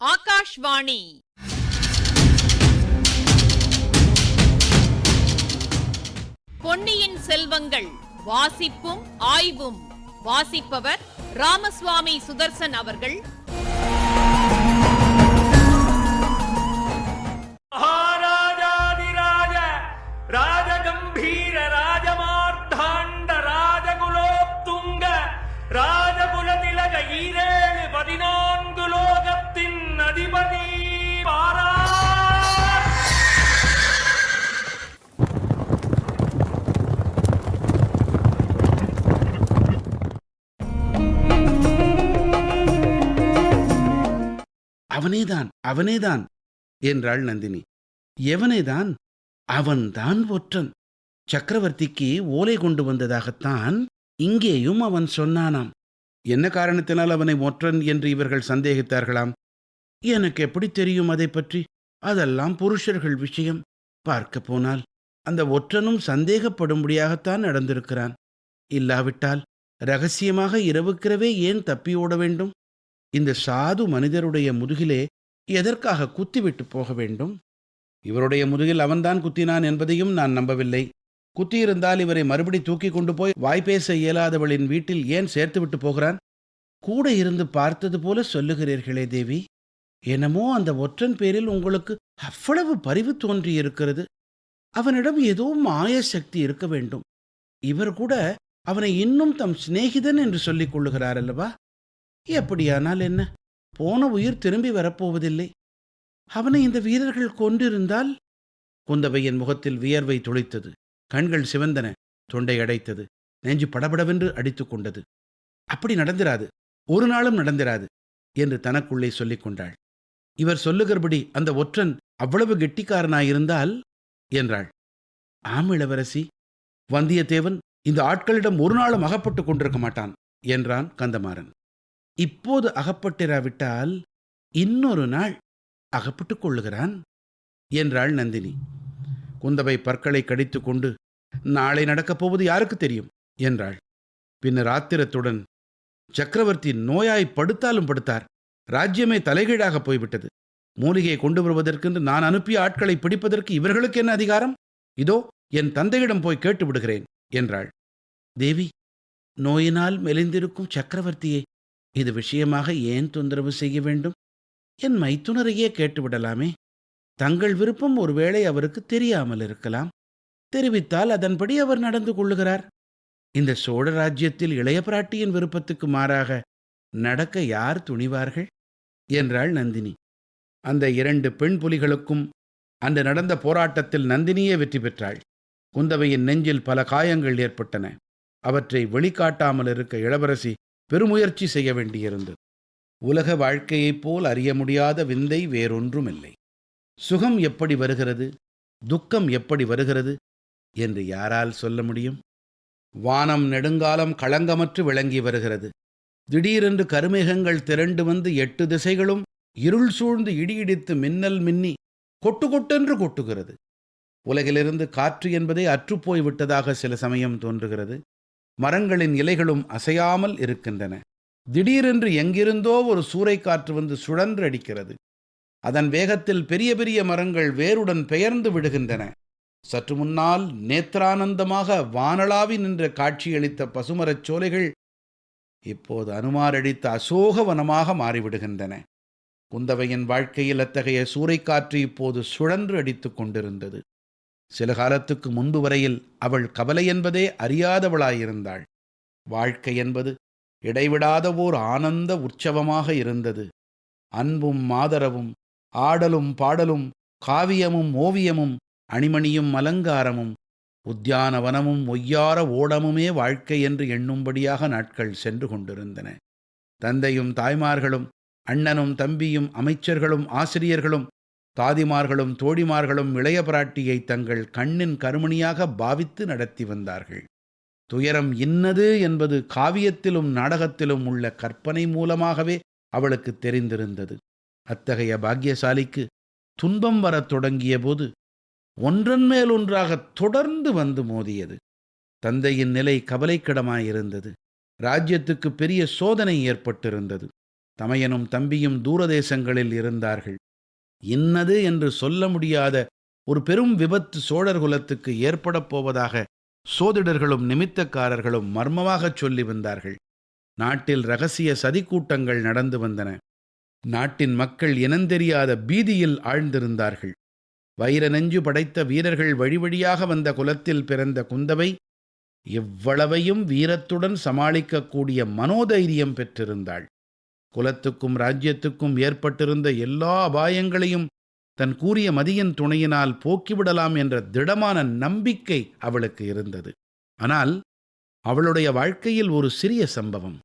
ஆகாஷ்வாணி. பொன்னியின் செல்வங்கள் வாசிப்பும் ஆய்வும். வாசிப்பவர் ராமசுவாமி சுதர்சன் அவர்கள். மகாராஜாதிராஜ ராஜகம்பீர ராஜமார்த்தாண்ட ராஜகுலோத்துங்க ராஜகுலதிலக ஈரேழு 14 லோகத்தின் அதிபதி பாரா. அவனேதான் அவனேதான் என்றாள் நந்தினி. எவனேதான்? அவன்தான் ஒற்றன். சக்கரவர்த்திக்கு ஓலை கொண்டு வந்ததாகத்தான் இங்கேயும் அவன் சொன்னானாம். என்ன காரணத்தினால் அவனை ஒற்றன் என்று இவர்கள் சந்தேகித்தார்களாம்? எனக்கு எப்படி தெரியும் அதை பற்றி? அதெல்லாம் புருஷர்கள் விஷயம். பார்க்க போனால் அந்த ஒற்றனும் சந்தேகப்படும்படியாகத்தான் நடந்திருக்கிறான். இல்லாவிட்டால் ரகசியமாக இரவுக்கிரவே ஏன் தப்பி ஓட வேண்டும்? இந்த சாது மனிதருடைய முதுகிலே எதற்காக குத்திவிட்டு போக வேண்டும்? இவருடைய முதுகில் அவன்தான் குத்தினான் என்பதையும் நான் நம்பவில்லை. குத்தியிருந்தால் இவரை மறுபடி தூக்கி கொண்டு போய் வாய்ப்பேச இயலாதவளின் வீட்டில் ஏன் சேர்த்துவிட்டு போகிறான்? கூட இருந்து பார்த்தது போல சொல்லுகிறீர்களே தேவி. என்னமோ அந்த ஒற்றன் பேரில் உங்களுக்கு அவ்வளவு பரிவு தோன்றியிருக்கிறது. அவனிடம் ஏதோ மாய சக்தி இருக்க வேண்டும். இவர் கூட அவனை இன்னும் தம் சிநேகிதன் என்று சொல்லிக் கொள்ளுகிறார் அல்லவா? எப்படியானால் என்ன? போன உயிர் திரும்பி வரப்போவதில்லை. அவனை இந்த வீரர்கள் கொண்டிருந்தால்? குந்தவையின் முகத்தில் வியர்வை துளித்தது. கண்கள் சிவந்தன. தொண்டை அடைத்தது. நெஞ்சு படபடவென்று அடித்துக் கொண்டது. அப்படி நடந்திராது, ஒரு நாளும் நடந்திராது என்று தனக்குள்ளே சொல்லிக் கொண்டாள். இவர் சொல்லுகிறபடி அந்த ஒற்றன் அவ்வளவு கெட்டிக்காரனாயிருந்தால் என்றாள். ஆம் இளவரசி, வந்தியத்தேவன் இந்த ஆட்களிடம் ஒரு நாளும் அகப்பட்டுக் கொண்டிருக்க மாட்டான் என்றான் கந்தமாறன். இப்போது அகப்பட்டிராவிட்டால் இன்னொரு நாள் அகப்பட்டுக் கொள்ளுகிறான் என்றாள் நந்தினி. குந்தவை பற்களை கடித்து கொண்டு, நாளை நடக்கப் போவது யாருக்கு தெரியும் என்றாள். பின்னர் ஆத்திரத்துடன், சக்கரவர்த்தி நோயாய் படுத்தாலும் படுத்தார். ராஜ்யமே தலைகீழாக போய்விட்டது. மூலிகையை கொண்டு வருவதற்கென்று நான் அனுப்பிய ஆட்களை பிடிப்பதற்கு இவர்களுக்கு என்ன அதிகாரம்? இதோ என் தந்தையிடம் போய் கேட்டு விடுகிறேன் என்றாள். தேவி, நோயினால் மெலிந்திருக்கும் சக்கரவர்த்தியை இது விஷயமாக ஏன் தொந்தரவு செய்ய வேண்டும்? என் மைத்துனரையே கேட்டுவிடலாமே. தங்கள் விருப்பம் ஒருவேளை அவருக்கு தெரியாமல் இருக்கலாம். தெரிவித்தால் அதன்படி அவர் நடந்து கொள்ளுகிறார். இந்த சோழ ராஜ்யத்தில் இளைய பிராட்டியின் விருப்பத்துக்கு மாறாக நடக்க யார் துணிவார்கள் என்றாள் நந்தினி. அந்த 2 பெண் புலிகளுக்கும் அன்று நடந்த போராட்டத்தில் நந்தினியே வெற்றி பெற்றாள். குந்தவையின் நெஞ்சில் பல காயங்கள் ஏற்பட்டன. அவற்றை வெளிக்காட்டாமல் இருக்க இளவரசி பெருமுயற்சி செய்ய வேண்டியிருந்தது. உலக வாழ்க்கையைப் போல் அறிய முடியாத விந்தை வேறொன்றுமில்லை. சுகம் எப்படி வருகிறது, துக்கம் எப்படி வருகிறது என்று யாரால் சொல்ல முடியும்? வானம் நெடுங்காலம் களங்கமற்று விளங்கி வருகிறது. திடீரென்று கருமேகங்கள் திரண்டு வந்து 8 திசைகளும் இருள் சூழ்ந்து இடியிடித்து மின்னல் மின்னி கொட்டு கொட்டென்று கொட்டுகிறது. உலகிலிருந்து காற்று என்பதே அற்றுப்போய் விட்டதாக சில சமயம் தோன்றுகிறது. மரங்களின் இலைகளும் அசையாமல் இருக்கின்றன. திடீரென்று எங்கிருந்தோ ஒரு சூறைக்காற்று வந்து சுழன்று அடிக்கிறது. அதன் வேகத்தில் பெரிய பெரிய மரங்கள் வேருடன் பெயர்ந்து விடுகின்றன. சற்று முன்னால் நேத்ரானந்தமாக வானளாவி நின்ற காட்சியளித்த பசுமரச் சோலைகள் இப்போது அனுமாரடித்த அசோக வனமாக மாறிவிடுகின்றன. குந்தவையின் வாழ்க்கையில் அத்தகைய சூறைக்காற்று இப்போது சுழன்று அடித்துக் கொண்டிருந்தது. சில காலத்துக்கு முன்பு வரையில் அவள் கவலை என்பதே அறியாதவளாயிருந்தாள். வாழ்க்கை என்பது இடைவிடாத ஓர் ஆனந்த உற்சவமாக இருந்தது. அன்பும் மாதரவும், ஆடலும் பாடலும், காவியமும் ஓவியமும், அணிமணியும் அலங்காரமும், உத்தியானவனமும் ஒய்யார ஓடமுமே வாழ்க்கை என்று எண்ணும்படியாக நாட்கள் சென்று கொண்டிருந்தன. தந்தையும் தாய்மார்களும், அண்ணனும் தம்பியும், அமைச்சர்களும், ஆசிரியர்களும், தாதிமார்களும், தோழிமார்களும் இளைய பிராட்டியை தங்கள் கண்ணின் கருமணியாக பாவித்து நடத்தி வந்தார்கள். துயரம் இன்னது என்பது காவியத்திலும் நாடகத்திலும் உள்ள கற்பனை மூலமாகவே அவளுக்கு தெரிந்திருந்தது. அத்தகைய பாக்கியசாலிக்கு துன்பம் வரத் தொடங்கிய போது ஒன்றன் மேல் ஒன்றாக தொடர்ந்து வந்து மோதியது. தந்தையின் நிலை கவலைக்கிடமாயிருந்தது. ராஜ்யத்துக்கு பெரிய சோதனை ஏற்பட்டிருந்தது. தமையனும் தம்பியும் தூரதேசங்களில் இருந்தார்கள். இன்னது என்று சொல்ல முடியாத ஒரு பெரும் விபத்து சோழர் குலத்துக்கு ஏற்படப் போவதாக சோதிடர்களும் நிமித்தக்காரர்களும் மர்மமாகச் சொல்லி வந்தார்கள். நாட்டில் இரகசிய சதிக்கூட்டங்கள் நடந்து வந்தன. நாட்டின் மக்கள் இனந்தெரியாத பீதியில் ஆழ்ந்திருந்தார்கள். வைர நெஞ்சு படைத்த வீரர்கள் வழி வழியாக வந்த குலத்தில் பிறந்த குந்தவை எவ்வளவையும் வீரத்துடன் சமாளிக்கக்கூடிய மனோதைரியம் பெற்றிருந்தாள். குலத்துக்கும் ராஜ்யத்துக்கும் ஏற்பட்டிருந்த எல்லா அபாயங்களையும் தன் கூறிய மதியின் துணையினால் போக்கிவிடலாம் என்ற திடமான நம்பிக்கை அவளுக்கு இருந்தது. ஆனால் அவளுடைய வாழ்க்கையில் ஒரு சிறிய சம்பவம்,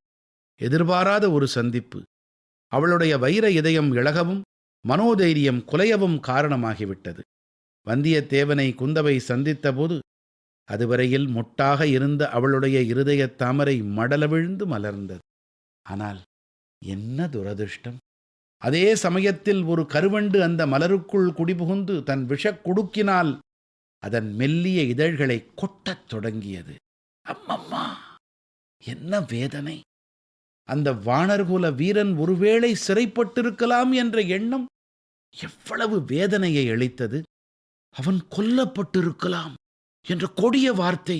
எதிர்பாராத ஒரு சந்திப்பு, அவளுடைய வைர இதயம் இளகவும் மனோதைரியம் குலையவும் காரணமாகிவிட்டது. வந்தியத்தேவனை குந்தவை சந்தித்தபோது அதுவரையில் மொட்டாக இருந்த அவளுடைய இருதயத் தாமரை மடலவிழ்ந்து மலர்ந்தது. ஆனால் என்ன துரதிர்ஷ்டம்! அதே சமயத்தில் ஒரு கருவண்டு அந்த மலருக்குள் குடிபுகுந்து தன் விஷக் குடுக்கினால் அதன் மெல்லிய இதழ்களை கொட்டத் தொடங்கியது. அம்மம்மா, என்ன வேதனை! அந்த வாணர்குல வீரன் ஒருவேளை சிறைப்பட்டிருக்கலாம் என்ற எண்ணம் எவ்வளவு வேதனையை அளித்தது! அவன் கொல்லப்பட்டிருக்கலாம் என்ற கொடிய வார்த்தை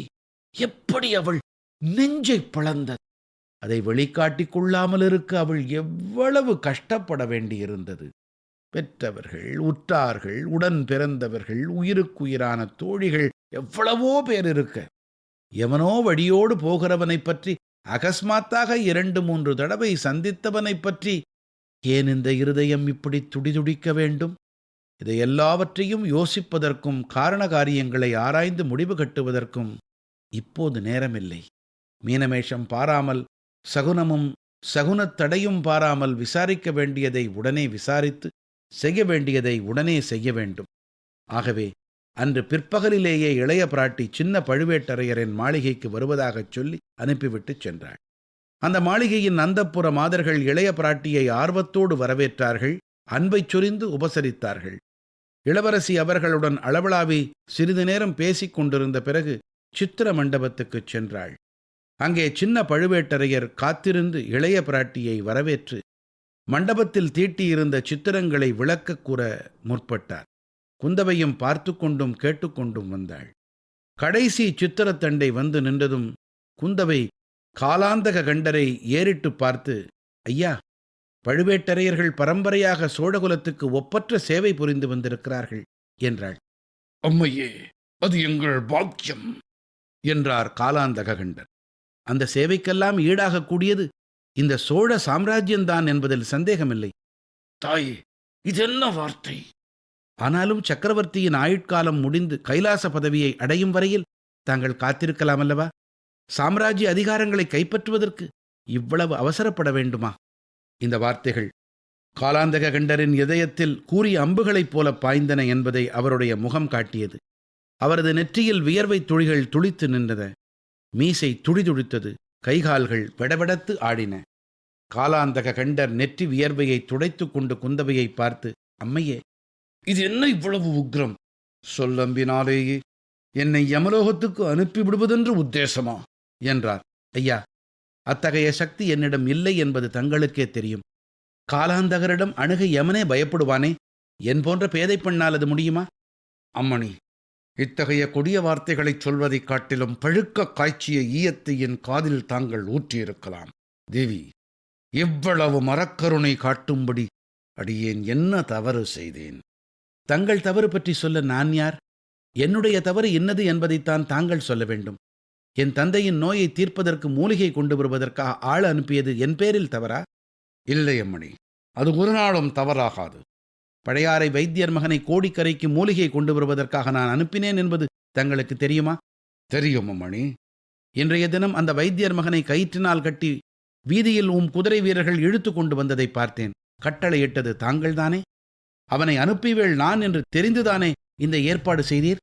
எப்படி அவள் நெஞ்சை பிளந்தது! அதை வெளிக்காட்டிக் கொள்ளாமல் இருக்க அவள் எவ்வளவு கஷ்டப்பட வேண்டியிருந்தது! பெற்றவர்கள், உற்றார்கள், உடன் பிறந்தவர்கள், உயிருக்குயிரான தோழிகள் எவ்வளவோ பேர் இருக்க, எவனோ வழியோடு போகிறவனைப் பற்றி, அகஸ்மாத்தாக 2-3 தடவை சந்தித்தவனைப் பற்றி ஏன் இந்த இருதயம் இப்படி துடிதுடிக்க வேண்டும்? இதை எல்லாவற்றையும் யோசிப்பதற்கும் காரண காரியங்களை ஆராய்ந்து முடிவு கட்டுவதற்கும் இப்போது நேரமில்லை. மீனமேஷம் பாராமல், சகுனமும் சகுனத்தடையும் பாராமல் விசாரிக்க வேண்டியதை உடனே விசாரித்து, செய்ய வேண்டியதை உடனே செய்ய வேண்டும். ஆகவே அன்று பிற்பகலிலேயே இளைய பிராட்டி சின்ன பழுவேட்டரையரின் மாளிகைக்கு வருவதாகச் சொல்லி அனுப்பிவிட்டுச் சென்றாள். அந்த மாளிகையின் அந்தப்புற மாதர்கள் இளைய பிராட்டியை ஆர்வத்தோடு வரவேற்றார்கள், அன்பைச் சொரிந்து உபசரித்தார்கள். இளவரசி அவர்களுடன் அளவளாவி சிறிது நேரம் பேசிக் கொண்டிருந்த பிறகு சித்திர மண்டபத்துக்குச் சென்றாள். அங்கே சின்ன பழுவேட்டரையர் காத்திருந்து இளைய பிராட்டியை வரவேற்று மண்டபத்தில் தீட்டியிருந்த சித்திரங்களை விளக்கக் கூற முற்பட்டார். குந்தவையும் பார்த்து கொண்டும் கேட்டுக்கொண்டும் வந்தாள். கடைசி சித்திரத்தண்டை வந்து நின்றதும் குந்தவை காலாந்தக கண்டரை ஏறிட்டு பார்த்து, ஐயா, பழுவேட்டரையர்கள் பரம்பரையாக சோழகுலத்துக்கு ஒப்பற்ற சேவை புரிந்து வந்திருக்கிறார்கள் என்றாள். அம்மையே, அது எங்கள் பாக்கியம் என்றார் காலாந்தக கண்டர். அந்த சேவைக்கெல்லாம் ஈடாகக்கூடியது இந்த சோழ சாம்ராஜ்யம்தான் என்பதில் சந்தேகமில்லை. தாயே, இது என்ன வார்த்தை? ஆனாலும் சக்கரவர்த்தியின் ஆயுட்காலம் முடிந்து கைலாச பதவியை அடையும் வரையில் தாங்கள் காத்திருக்கலாம் அல்லவா? சாம்ராஜ்ய அதிகாரங்களை கைப்பற்றுவதற்கு இவ்வளவு அவசரப்பட வேண்டுமா? இந்த வார்த்தைகள் காலாந்தக கண்டரின் இதயத்தில் கூறிய அம்புகளைப் போல பாய்ந்தன என்பதை அவருடைய முகம் காட்டியது. அவரது நெற்றியில் வியர்வை துளிகள் துளித்து நின்றன. மீசை துடிதுடித்தது. கைகால்கள் வெடவெடத்து ஆடின. காலாந்தக கண்டர் நெற்றி வியர்வையை துடைத்து கொண்டு குந்தவையை பார்த்து, அம்மையே, இது என்ன இவ்வளவு உக்ரம்? சொல்லம்பினாலேயே என்னை யமலோகத்துக்கு அனுப்பிவிடுவதென்று உத்தேசமா என்றார். ஐயா, அத்தகைய சக்தி என்னிடம் இல்லை என்பது தங்களுக்கே தெரியும். காலாந்தகரிடம் அணுக யமனே பயப்படுவானே, என் போன்ற பேதை பெண்ணால் அது முடியுமா? அம்மணி, இத்தகைய கொடிய வார்த்தைகளைச் சொல்வதைக் காட்டிலும் பழுக்க காய்ச்சிய ஈயத்தை என் காதில் தாங்கள் ஊற்றியிருக்கலாம். தேவி, இவ்வளவு மரக்கருணை காட்டும்படி அடியேன் என்ன தவறு செய்தேன்? தங்கள் தவறு பற்றி சொல்ல நான் யார்? என்னுடைய தவறு என்னது என்பதைத்தான் தாங்கள் சொல்ல வேண்டும். என் தந்தையின் நோயை தீர்ப்பதற்கு மூலிகை கொண்டு வருவதற்காக ஆள் அனுப்பியது என் பேரில் தவறா? இல்லை அம்மணி, அது ஒரு நாளும் தவறாகாது. பழையாறை வைத்தியர் மகனை கோடிக்கரைக்கு மூலிகை கொண்டு வருவதற்காக நான் அனுப்பினேன் என்பது தங்களுக்கு தெரியுமா? தெரியும் அம்மணி. இன்றைய தினம் அந்த வைத்தியர் மகனை கயிற்றினால் கட்டி வீதியில் குதிரை வீரர்கள் இழுத்து கொண்டு வந்ததை பார்த்தேன். கட்டளையிட்டது தாங்கள்தானே? அவனை அனுப்பிவேள் நான் என்று தெரிந்துதானே இந்த ஏற்பாடு செய்தீர்?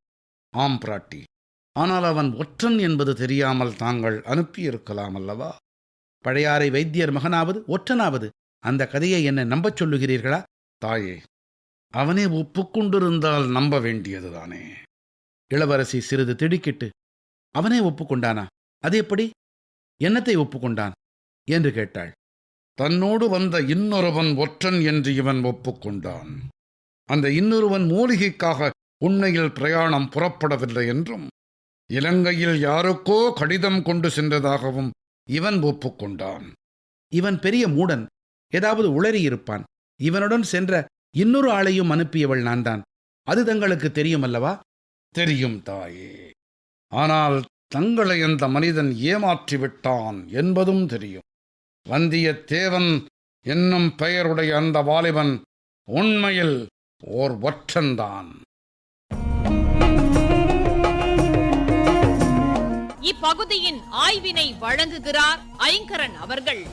ஆம் பிராட்டி, ஆனால் அவன் ஒற்றன் என்பது தெரியாமல் தாங்கள் அனுப்பியிருக்கலாம் அல்லவா? பழையாறை வைத்தியர் மகனாவது ஒற்றனாவது அந்த கதையை என்ன நம்பச் சொல்லுகிறீர்களா? தாயே, அவனே ஒப்புக்கொண்டிருந்தால் நம்ப வேண்டியதுதானே. இளவரசி சிறிது திடுக்கிட்டு, அவனே ஒப்புக்கொண்டானா? அது எப்படி? என்னத்தை ஒப்புக்கொண்டான் என்று கேட்டாள். தன்னோடு வந்த இன்னொருவன் ஒற்றன் என்று இவன் ஒப்புக்கொண்டான். அந்த இன்னொருவன் மூலிகைக்காக உண்மையில் பிரயாணம் புறப்படவில்லை என்றும் இலங்கையில் யாருக்கோ கடிதம் கொண்டு சென்றதாகவும் இவன் ஒப்புக்கொண்டான். இவன் பெரிய மூடன், ஏதாவது உளறியிருப்பான். இவனுடன் சென்ற இன்னொரு ஆளையும் அனுப்பியவள் நான் தான். அது தங்களுக்கு தெரியும் அல்லவா? தெரியும் தாயே. ஆனால் தங்களை அந்த மனிதன் ஏமாற்றிவிட்டான் என்பதும் தெரியும். வந்தியத்தேவன் என்னும் பெயருடைய அந்த வாலிபன் உண்மையில் ஓர் ஒற்றன்தான். இப்பகுதியின் ஆய்வினை வழங்குகிறார் ஐங்கரன் அவர்கள்.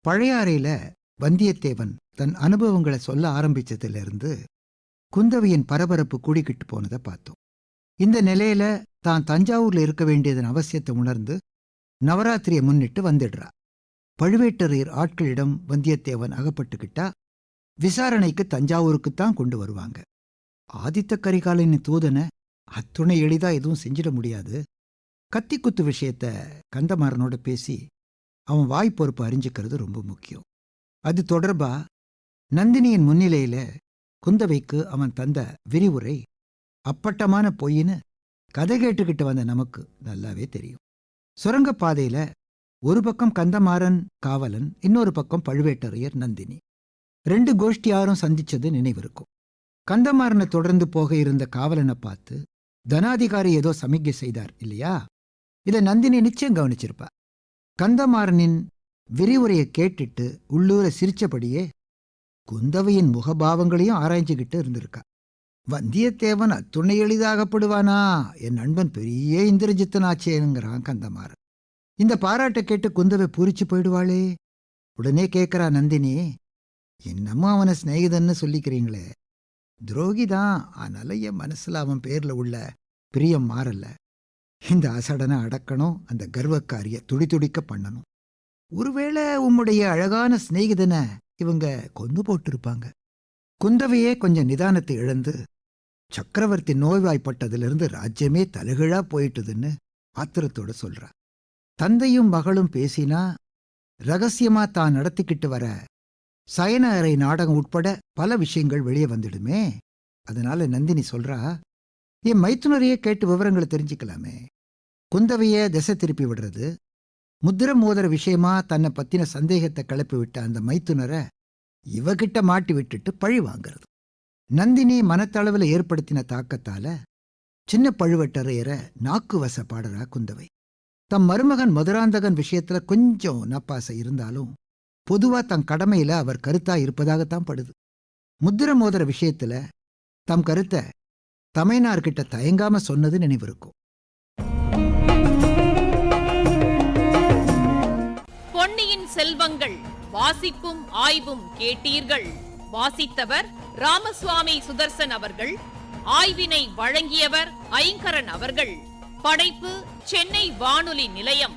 பழையாறையில வந்தியத்தேவன் தன் அனுபவங்களை சொல்ல ஆரம்பிச்சதிலிருந்து குந்தவையின் பரபரப்பு கூடிக்கிட்டு போனதை பார்த்தோம். இந்த நிலையில தான் தஞ்சாவூர்ல இருக்க வேண்டியதன் அவசியத்தை உணர்ந்து நவராத்திரியை முன்னிட்டு வந்துடுறா. பழுவேட்டரையர் ஆட்களிடம் வந்தியத்தேவன் அகப்பட்டுக்கிட்டா விசாரணைக்கு தஞ்சாவூருக்குத்தான் கொண்டு வருவாங்க. ஆதித்த கரிகாலனின் தூதனை அத்துணை எளிதா எதுவும் செஞ்சிட முடியாது. கத்திக்குத்து விஷயத்த கந்தமாறனோட பேசி அவன் வாய் பொறுப்பு அறிஞ்சிக்கிறது ரொம்ப முக்கியம். அது தொடர்பா நந்தினியின் முன்னிலையில குந்தவைக்கு அவன் தந்த விரிவுரை அப்பட்டமான பொய்ன்னு கதை கேட்டுக்கிட்டு வந்த நமக்கு நல்லாவே தெரியும். சுரங்கப்பாதையில ஒரு பக்கம் கந்தமாறன் காவலன், இன்னொரு பக்கம் பழுவேட்டரையர் நந்தினி. 2 கோஷ்டியாரும் சந்திச்சது நினைவிருக்கும். கந்தமாறனை தொடர்ந்து போக இருந்த காவலனை பார்த்து தனாதிகாரி ஏதோ சமிக்கை செய்தார் இல்லையா? இதை நந்தினி நிச்சயம் கவனிச்சிருப்பா. கந்தமாறனின் விரிவுரையை கேட்டுட்டு உள்ளூர சிரிச்சபடியே குந்தவையின் முகபாவங்களையும் ஆராய்ச்சிக்கிட்டு இருந்திருக்கா. வந்தியத்தேவன் அத்துணை எளிதாகப்படுவானா? என் நண்பன் பெரிய இந்திரஜித்தனாச்சேங்கிறான் கந்தமாறன். இந்த பாராட்டை கேட்டு குந்தவை பூரிச்சு போயிடுவாளே. உடனே கேட்கிறா நந்தினி, என்னமோ அவனை சிநேகிதன்னு சொல்லிக்கிறீங்களே, துரோகிதான். ஆனால என் மனசுல அவன் பேர்ல உள்ள பிரியம் மாறல. இந்த அசடனை அடக்கணும், அந்த கர்வக்காரிய துடிதுடிக்க பண்ணணும். ஒருவேளை உம்முடைய அழகான சிநேகிதனை இவங்க கொண்டு போட்டிருப்பாங்க. குந்தவையே கொஞ்சம் நிதானத்தை இழந்து சக்கரவர்த்தி நோய்வாய்ப்பட்டதிலிருந்து ராஜ்யமே தலகிழா போயிட்டுதுன்னு ஆத்திரத்தோட சொல்றா. தந்தையும் மகளும் பேசினா ரகசியமா தான் நடத்திக்கிட்டு வர சயன அறை நாடகம் உட்பட பல விஷயங்கள் வெளியே வந்துடுமே. அதனால நந்தினி சொல்றா, என் மைத்துனரையே கேட்டு விவரங்களை தெரிஞ்சுக்கலாமே. குந்தவைய திசை திருப்பி விடுறது, முத்திர மோதிர விஷயமா தன்னை பத்தின சந்தேகத்தை கிளப்பி விட்ட அந்த மைத்துனரை இவகிட்ட மாட்டி விட்டுட்டு பழி வாங்கிறது. நந்தினி மனத்தளவில் ஏற்படுத்தின தாக்கத்தால சின்ன பழுவேட்டரையரை நாக்கு வச பாடுறா குந்தவை. தம் மருமகன் மதுராந்தகன் விஷயத்துல கொஞ்சம் நப்பாசை இருந்தாலும் பொதுவா தன் கடமையில அவர் கருத்தா இருப்பதாகத்தான் படுது. முத்திர மோதிர விஷயத்துல தம் கருத்தை தமையனார்கிட்ட தயங்காம சொன்னது நினைவிருக்கும். பொன்னியின் செல்வங்கள் வாசிப்பும் ஆய்வும் கேட்டீர்கள். வாசித்தவர் ராமசுவாமி சுதர்சன் அவர்கள். ஆய்வினை வழங்கியவர் ஐங்கரன் அவர்கள். படைப்பு சென்னை வானொலி நிலையம்.